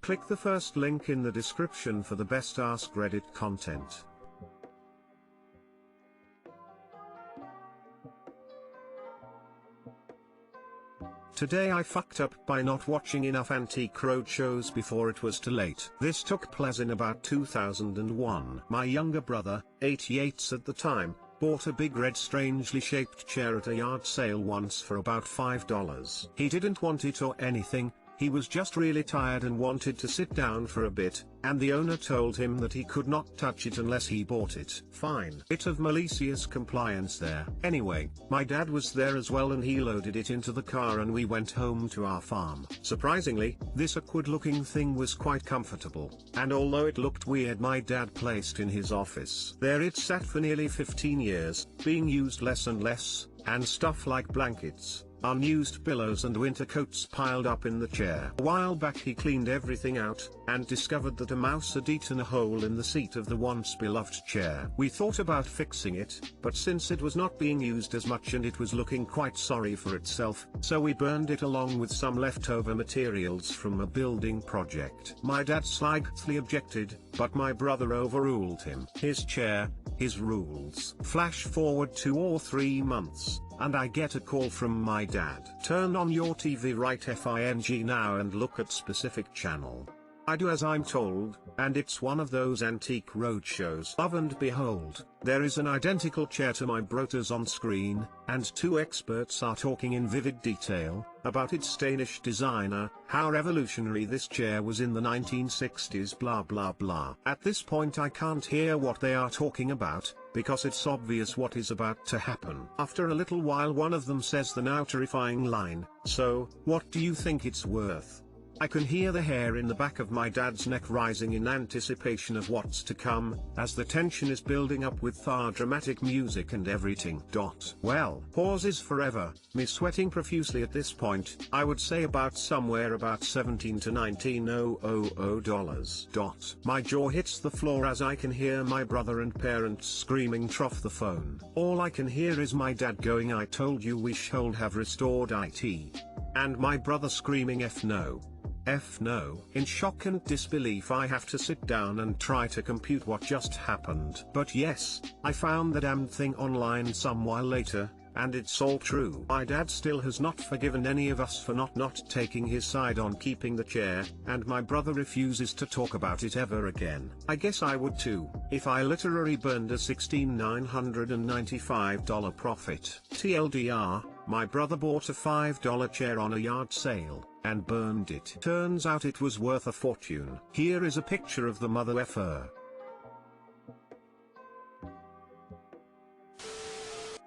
Click the first link in the description for the best Askreddit content. Today I fucked up by not watching enough antique roadshows before it was too late. This took place in about 2001. My younger brother, 88 at the time, bought a big red strangely shaped chair at a yard sale once for about $5. He didn't want it or anything, he was just really tired and wanted to sit down for a bit, and the owner told him that he could not touch it unless he bought it. Fine. Bit of malicious compliance there. Anyway, my dad was there as well and he loaded it into the car and we went home to our farm. Surprisingly, this awkward looking thing was quite comfortable, and although it looked weird, my dad placed in his office. There it sat for nearly 15 years, being used less and less, and stuff like blankets, unused pillows and winter coats piled up in the chair. A while back he cleaned everything out, and discovered that a mouse had eaten a hole in the seat of the once beloved chair. We thought about fixing it, but since it was not being used as much and it was looking quite sorry for itself, so we burned it along with some leftover materials from a building project. My dad slightly objected, but my brother overruled him. His chair, his rules. Flash forward 2 or 3 months, and I get a call from my dad. Turn on your TV right FING now and look at specific channel. I do as I'm told, and it's one of those antique roadshows. Lo and behold, there is an identical chair to my brother's on screen, and 2 experts are talking in vivid detail about its stylish designer, how revolutionary this chair was in the 1960s, blah blah blah. At this point I can't hear what they are talking about, because it's obvious what is about to happen. After a little while one of them says the now terrifying line, "So, what do you think it's worth?" I can hear the hair in the back of my dad's neck rising in anticipation of what's to come, as the tension is building up with dramatic music and everything. Well, pauses forever, me sweating profusely at this point. I would say about somewhere about $17 to $19,000. My jaw hits the floor as I can hear my brother and parents screaming off the phone. All I can hear is my dad going, "I told you we should have restored it." And my brother screaming, "F no. F no." In shock and disbelief I have to sit down and try to compute what just happened. But yes, I found the damned thing online some while later, and it's all true. My dad still has not forgiven any of us for not taking his side on keeping the chair, and my brother refuses to talk about it ever again. I guess I would too, if I literally burned a $16,995 profit. TLDR, my brother bought a $5 chair on a yard sale, and burned it. Turns out it was worth a fortune. Here is a picture of the mother effer.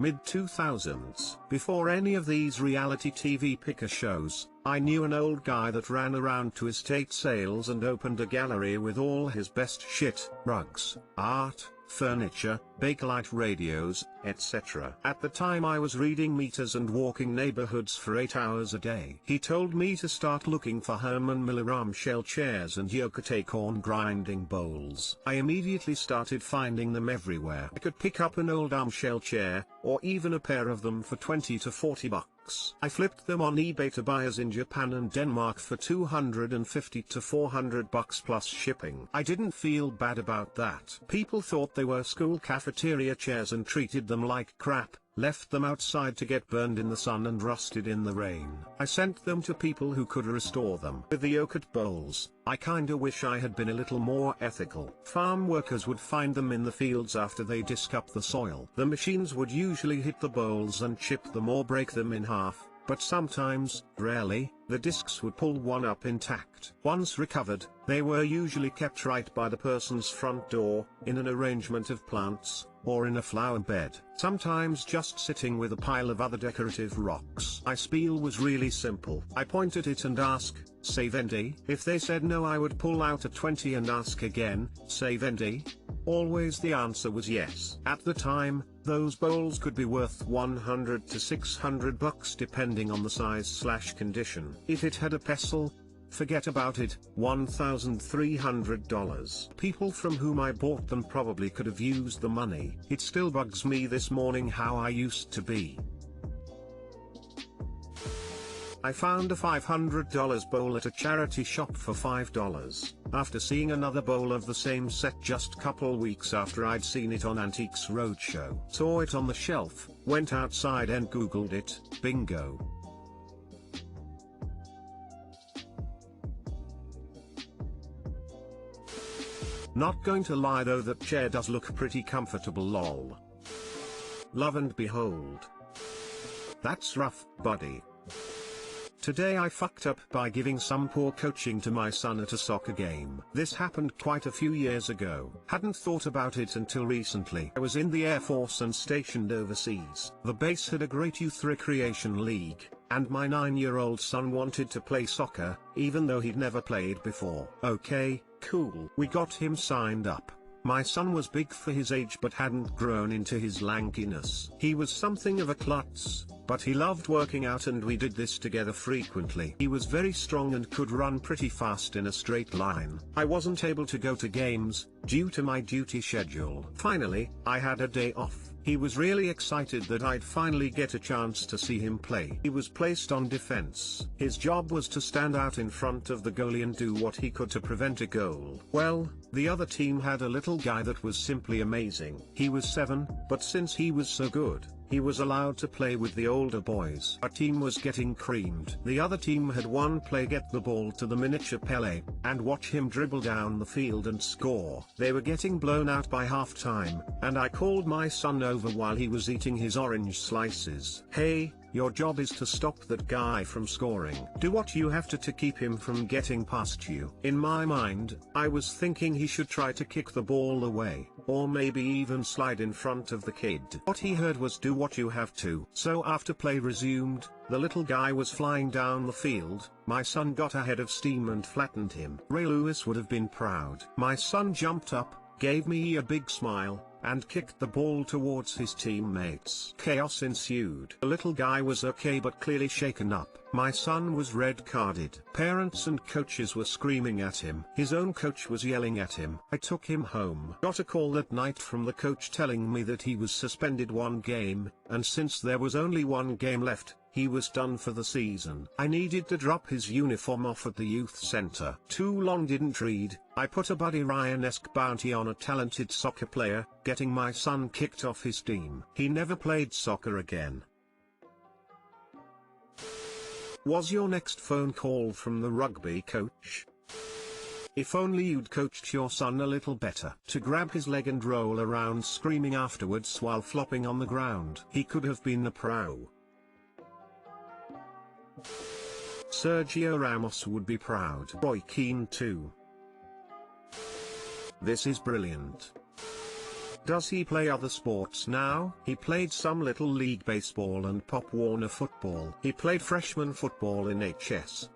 Mid-2000s. Before any of these reality TV picker shows, I knew an old guy that ran around to estate sales and opened a gallery with all his best shit, rugs, art, furniture, Bakelite radios, etc. At the time I was reading meters and walking neighborhoods for 8 hours a day. He told me to start looking for Herman Miller armshell chairs and Yokote corn grinding bowls. I immediately started finding them everywhere. I could pick up an old armshell chair, or even a pair of them for 20 to 40 bucks. I flipped them on eBay to buyers in Japan and Denmark for 250 to 400 bucks plus shipping. I didn't feel bad about that. People thought they were school cafeteria chairs and treated them like crap, left them outside to get burned in the sun and rusted in the rain. I sent them to people who could restore them. With the Yokote bowls, I kinda wish I had been a little more ethical. Farm workers would find them in the fields after they disc up the soil. The machines would usually hit the bowls and chip them or break them in half, but sometimes, rarely, the discs would pull one up intact. Once recovered, they were usually kept right by the person's front door, in an arrangement of plants, or in a flower bed, sometimes just sitting with a pile of other decorative rocks. My spiel was really simple. I point at it and ask, "Say Vendy?" If they said no, I would pull out a 20 and ask again, "Say Vendy?" Always the answer was yes. At the time, those bowls could be worth 100 to 600 bucks depending on the size/condition. If it had a pestle, forget about it, $1,300. People from whom I bought them probably could have used the money. It still bugs me this morning how I used to be. I found a $500 bowl at a charity shop for $5, after seeing another bowl of the same set just couple weeks after I'd seen it on Antiques Roadshow. Saw it on the shelf, went outside and googled it, bingo. Not going to lie though, that chair does look pretty comfortable, lol. Love and behold. That's rough, buddy. Today I fucked up by giving some poor coaching to my son at a soccer game. This happened quite a few years ago. Hadn't thought about it until recently. I was in the Air Force and stationed overseas. The base had a great youth recreation league, and my 9-year-old son wanted to play soccer, even though he'd never played before. Okay, cool. We got him signed up. My son was big for his age but hadn't grown into his lankiness. He was something of a klutz, but he loved working out and we did this together frequently. He was very strong and could run pretty fast in a straight line. I wasn't able to go to games, due to my duty schedule. Finally, I had a day off. He was really excited that I'd finally get a chance to see him play. He was placed on defense. His job was to stand out in front of the goalie and do what he could to prevent a goal. Well, the other team had a little guy that was simply amazing. He was 7, but since he was so good, he was allowed to play with the older boys. Our team was getting creamed. The other team had one play, get the ball to the miniature Pele, and watch him dribble down the field and score. They were getting blown out by halftime, and I called my son over while he was eating his orange slices. Hey, your job is to stop that guy from scoring. Do what you have to keep him from getting past you. In my mind, I was thinking he should try to kick the ball away, or maybe even slide in front of the kid. What he heard was do what you have to. So after play resumed, the little guy was flying down the field. My son got ahead of steam and flattened him. Ray Lewis would have been proud. My son jumped up, gave me a big smile, and kicked the ball towards his teammates. Chaos ensued. The little guy was okay but clearly shaken up. My son was red carded. Parents and coaches were screaming at him. His own coach was yelling at him. I took him home. Got a call that night from the coach telling me that he was suspended 1 game, and since there was only 1 game left, he was done for the season. I needed to drop his uniform off at the youth center. Too long didn't read. I put a Buddy Ryan-esque bounty on a talented soccer player, getting my son kicked off his team. He never played soccer again. Was your next phone call from the rugby coach? If only you'd coached your son a little better. To grab his leg and roll around screaming afterwards while flopping on the ground. He could have been a pro. Sergio Ramos would be proud. Roy Keane too. This is brilliant. Does he play other sports now? He played some Little League Baseball and Pop Warner football. He played freshman football in HS.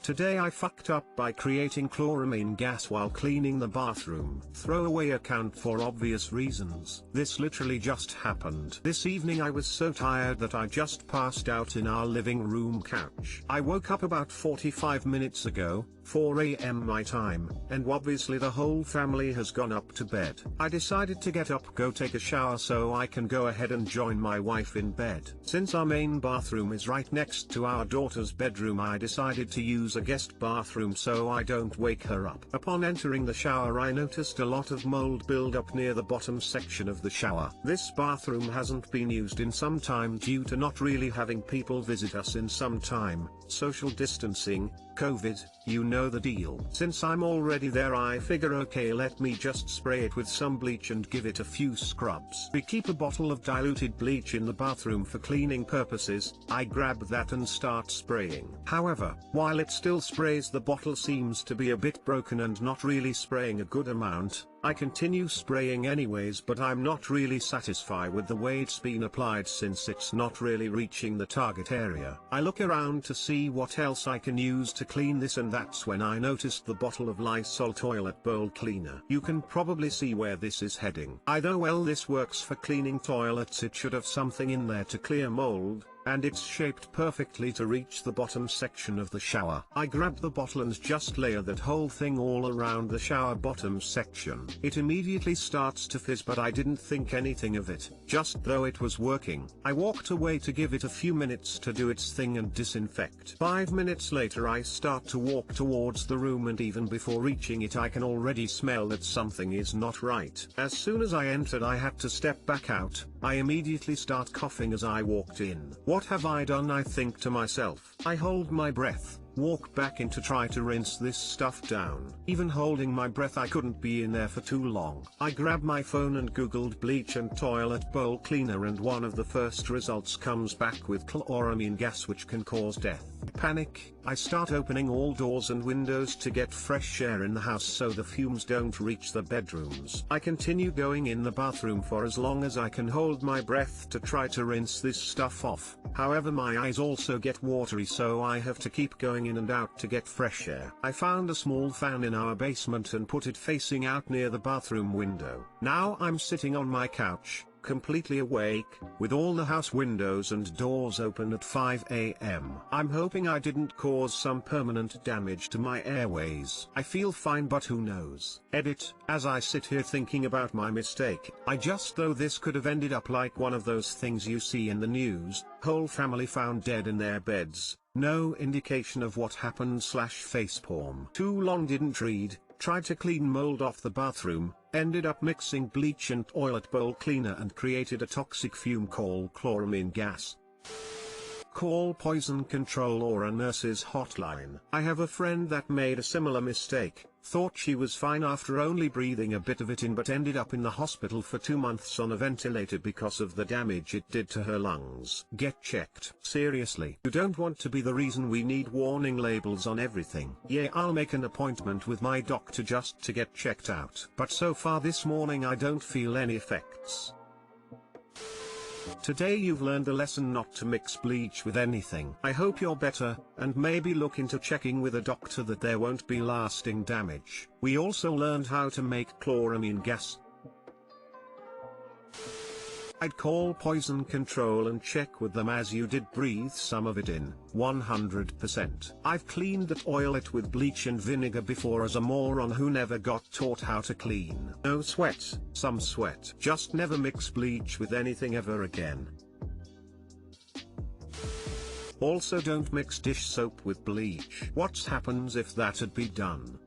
Today I fucked up by creating chloramine gas while cleaning the bathroom. Throwaway account for obvious reasons. This literally just happened. This evening I was so tired that I just passed out in our living room couch. I woke up about 45 minutes ago, 4 AM my time, and obviously the whole family has gone up to bed. I decided to get up, go take a shower so I can go ahead and join my wife in bed. Since our main bathroom is right next to our daughter's bedroom, I decided to use a guest bathroom so I don't wake her up. Upon entering the shower I noticed a lot of mold buildup near the bottom section of the shower. This bathroom hasn't been used in some time due to not really having people visit us in some time, social distancing, COVID, you know the deal. Since I'm already there I figure okay, let me just spray it with some bleach and give it a few scrubs. We keep a bottle of diluted bleach in the bathroom for cleaning purposes. I grab that and start spraying. However, while it still sprays, the bottle seems to be a bit broken and not really spraying a good amount. I continue spraying anyways, but I'm not really satisfied with the way it's been applied since it's not really reaching the target area. I look around to see what else I can use to clean this, and that's when I noticed the bottle of Lysol toilet bowl cleaner. You can probably see where this is heading. Either well, this works for cleaning toilets, it should have something in there to clear mold, and it's shaped perfectly to reach the bottom section of the shower. I grab the bottle and just layer that whole thing all around the shower bottom section. It immediately starts to fizz, but I didn't think anything of it, just though it was working. I walked away to give it a few minutes to do its thing and disinfect. 5 minutes later I start to walk towards the room, and even before reaching it I can already smell that something is not right. As soon as I entered I had to step back out. I immediately start coughing as I walked in. What have I done, I think to myself. I hold my breath, walk back in to try to rinse this stuff down. Even holding my breath I couldn't be in there for too long. I grabbed my phone and googled bleach and toilet bowl cleaner, and one of the first results comes back with chloramine gas, which can cause death. Panic, I start opening all doors and windows to get fresh air in the house so the fumes don't reach the bedrooms. I continue going in the bathroom for as long as I can hold my breath to try to rinse this stuff off. However, my eyes also get watery, so I have to keep going in and out to get fresh air. I found a small fan in our basement and put it facing out near the bathroom window. Now I'm sitting on my couch, completely awake, with all the house windows and doors open at 5 AM. I'm hoping I didn't cause some permanent damage to my airways. I feel fine, but who knows. Edit, as I sit here thinking about my mistake, I just though this could have ended up like one of those things you see in the news, whole family found dead in their beds, no indication of what happened / facepalm. Too long, didn't read, tried to clean mold off the bathroom, ended up mixing bleach and toilet bowl cleaner and created a toxic fume called chloramine gas. Call poison control or a nurse's hotline. I have a friend that made a similar mistake, thought she was fine after only breathing a bit of it in, but ended up in the hospital for 2 months on a ventilator because of the damage it did to her lungs. Get checked. Seriously, you don't want to be the reason we need warning labels on everything. Yeah, I'll make an appointment with my doctor just to get checked out. But so far this morning I don't feel any effects. Today you've learned a lesson not to mix bleach with anything. I hope you're better, and maybe look into checking with a doctor that there won't be lasting damage. We also learned how to make chloramine gas. I'd call poison control and check with them, as you did breathe some of it in, 100%. I've cleaned the toilet with bleach and vinegar before as a moron who never got taught how to clean. No sweat, some sweat. Just never mix bleach with anything ever again. Also, don't mix dish soap with bleach. What happens if that had been done?